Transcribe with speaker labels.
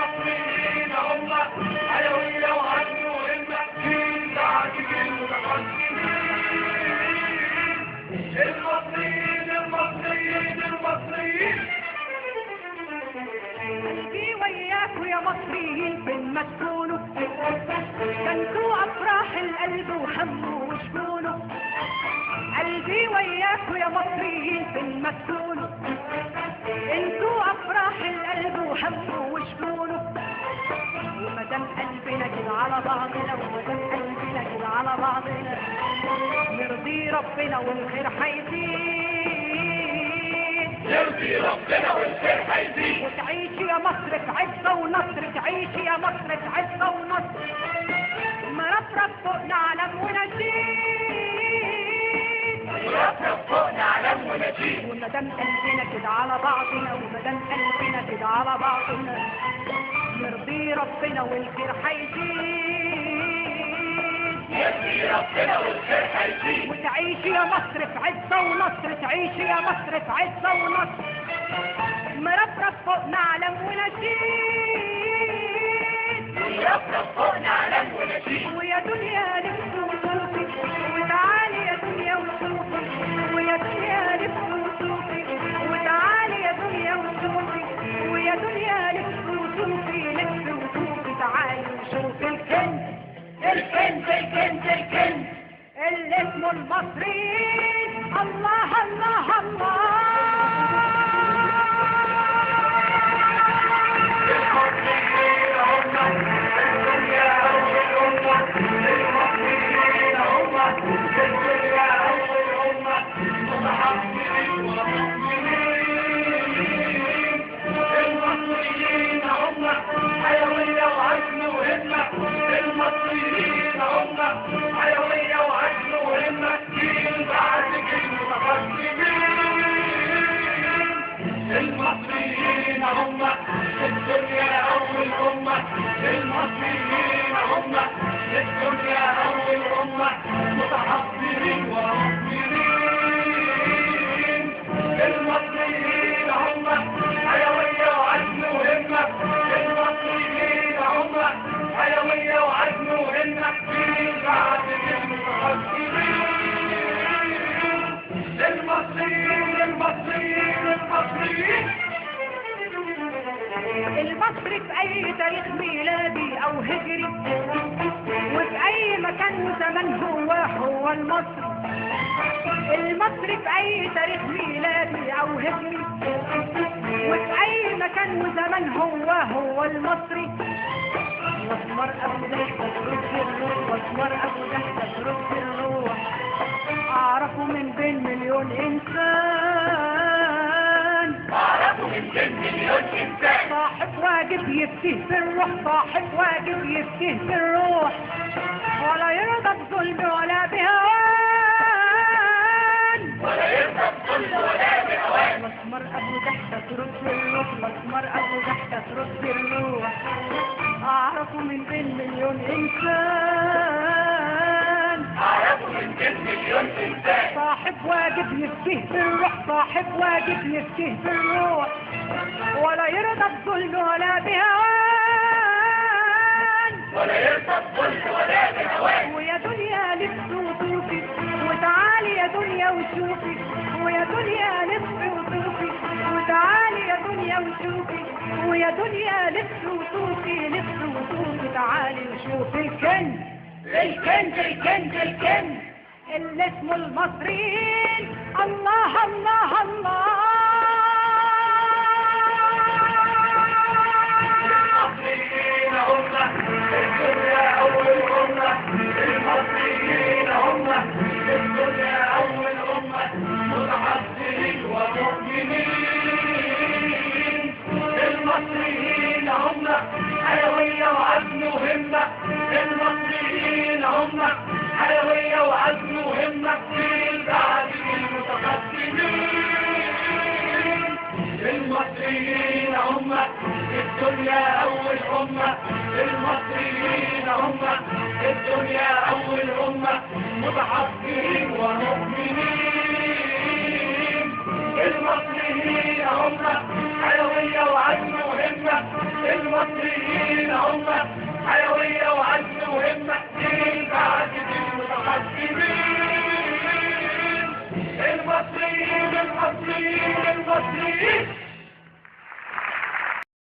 Speaker 1: المصريين هم حيوية وعزم وهمة جيل بعد جيل متقدمين. المصريين المصريين المصريين.
Speaker 2: قلبي وياكوا يا مصريين فين ما تكونوا، كنتوا افراح القلب وهمه وشكونه. قلبي وياكوا يا مصريين فين ما تكونوا، انتوا افراح القلب وهمه وشكونه. ومدام قلبنا كده على بعضنا، ومدام قلبنا كده على بعضنا، نرضي ربنا والخير هيزيد،
Speaker 1: يرضي ربنا والخير هيزيد.
Speaker 2: وتعيشي يا مصر في عزة ونصر، تعيشي يا مصر في عزة ونصر، مرفرف فوقنا علم ونشيد،
Speaker 1: مرفرف فوقنا علم ونشيد.
Speaker 2: ومدام قلبنا كده على بعضنا، ومدام قلبنا كده على بعضنا، نرضي ربنا والخير هيزيد،
Speaker 1: يرضي ربنا والخير هيزيد.
Speaker 2: وتعيشي يا مصر في عزة ونصر، تعيشي يا مصر في عزة ونصر، مرفرف فوقنا علم ونشيد،
Speaker 1: مرفرف فوقنا علم ونشيد.
Speaker 2: ويا دنيا لف وشوفي، وتعالي يا دنيا وشوفي، ويا دنيا لف وشوفي، وتعالي يا دنيا وشوفي، ويا دنيا لف وشوفي، لف وشوفي، تعالي وشوفي الكنز الكنز الكنز الكنز اللي اسمه المصريين. الله الله الله.
Speaker 1: المصريين هم الدنيا أول أمة، المصريين هم الدنيا أول أمة، متحضرين ومؤمنين. المصريين هم حيوية وعزم وهمة، المصريين هم حيوية وعزم وهمة جيل بعد جيل متقدمين. المصريين هم الدنيا أول أمة، المصريين هم الدنيا أول أمة، متحضرين ومؤمنين. المصريين هم حيوية وعزم وهمة، المصريين هم حيوية وعزم وهمة جيل بعد جيل متقدمين. المصريين المصريين المصريين.
Speaker 2: المصري في اي تاريخ ميلادي او هجري، وفي اي مكان وزمان هو المصري. المصري في اي تاريخ ميلادي او هجري، وفي اي مكان وزمان هو المصري. واسمر ابو ضحكة ترد الروح، واسمر ابو ضحكة ترد الروح، اعرفه من بين مليون انسان،
Speaker 1: أعرفه من بين مليون إنسان.
Speaker 2: صاحب واجب يفتيه في الروح، صاحب واجب يفتيه في الروح، ولا يرضى بظلم ولا بهوان،
Speaker 1: ولا يرضى بظلم ولا بهوان.
Speaker 2: مسمار ابو ضحكة ترد الروح، مسمار ابو ضحكة ترد الروح، اعرفه من بين مليون انسان،
Speaker 1: أعرفه من بين مليون إنسان.
Speaker 2: صاحب واجب يفتيه في الروح، صاحب واجب يفتيه في الروح، ولا يرضى بظلم ولا بهوان،
Speaker 1: ولا يرضى بظلم ولا بهوان.
Speaker 2: ويا دنيا لف وطوفي، وتعالي يا دنيا وشوفي، ويا دنيا لف وطوفي، وتعالي يا دنيا وشوفي، ويا دنيا لف وطوفي، لف وطوفي، تعالي وشوفي الكنز الكنز الكنز الكنز اللي اسمه المصريين. الله الله الله.
Speaker 1: المصريين هم الدنيا أول أمة، المصريين هم الدنيا أول أمة، متحضرين ومؤمنين. المصريين هم حيوية وعزم وهمة، المصريين هم حيوية وعزم وهمة جيل بعد جيل متقدمين. المصريين هم الدنيا أول أمة، المصريين هم الدنيا أول أمة، متحضرين ومؤمنين. المصريين هم حيوية وعزم وهمة، المصريين هم حيوية وعزم وهمة جيل بعد جيل متقدمين. المصريين المصريين المصريين